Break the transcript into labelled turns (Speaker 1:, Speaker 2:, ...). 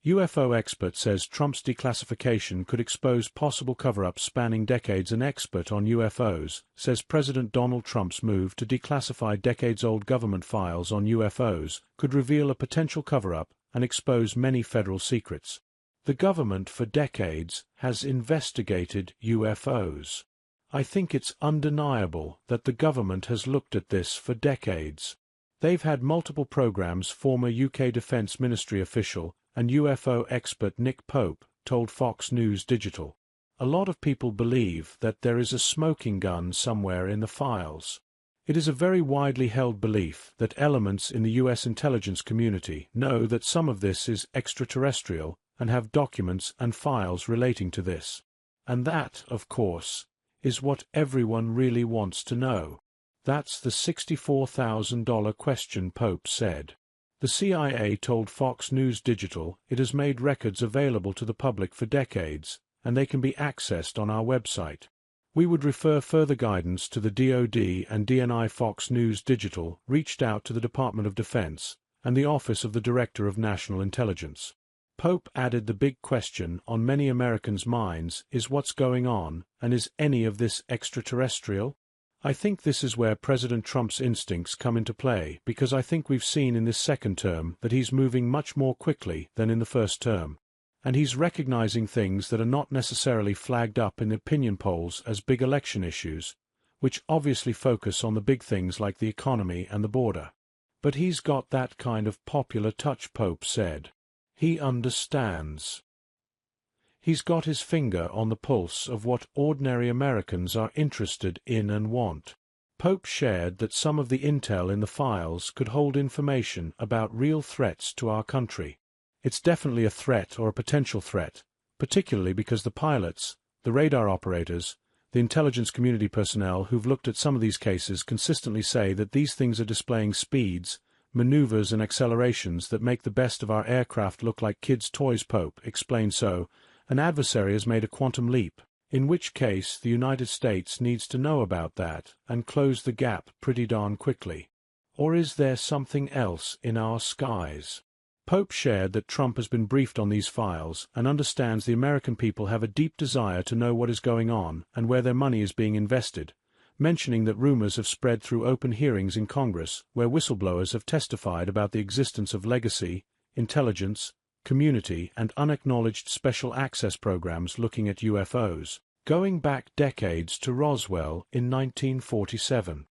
Speaker 1: UFO expert says Trump's declassification could expose possible cover-ups spanning decades. An expert on UFOs says President Donald Trump's move to declassify decades-old government files on UFOs could reveal a potential cover-up and expose many federal secrets. The government for decades has investigated UFOs. I think it's undeniable that the government has looked at this for decades. They've had multiple programs. Former UK Defence Ministry official and UFO expert Nick Pope told Fox News Digital. A lot of people believe that there is a smoking gun somewhere in the files. It is a very widely held belief that elements in the US intelligence community know that some of this is extraterrestrial and have documents and files relating to this. And that, of course, is what everyone really wants to know. That's the $64,000 question, Pope said. The CIA told Fox News Digital it has made records available to the public for decades, and they can be accessed on our website. We would refer further guidance to the DoD and DNI. Fox News Digital reached out to the Department of Defense and the Office of the Director of National Intelligence. Pope added the big question on many Americans' minds is what's going on, and is any of this extraterrestrial? I think this is where President Trump's instincts come into play, because I think we've seen in this second term that he's moving much more quickly than in the first term. And he's recognizing things that are not necessarily flagged up in the opinion polls as big election issues, which obviously focus on the big things like the economy and the border. But he's got that kind of popular touch, Pope said. He understands. He's got his finger on the pulse of what ordinary Americans are interested in and want. Pope shared that some of the intel in the files could hold information about real threats to our country. It's definitely a threat or a potential threat, particularly because the pilots, the radar operators, the intelligence community personnel who've looked at some of these cases consistently say that these things are displaying speeds, maneuvers and accelerations that make the best of our aircraft look like kids' toys. Pope explained. So, an adversary has made a quantum leap, in which case the United States needs to know about that and close the gap pretty darn quickly. Or is there something else in our skies? Pope shared that Trump has been briefed on these files and understands the American people have a deep desire to know what is going on and where their money is being invested, mentioning that rumors have spread through open hearings in Congress where whistleblowers have testified about the existence of legacy, intelligence, community and unacknowledged special access programs looking at UFOs, going back decades to Roswell in 1947.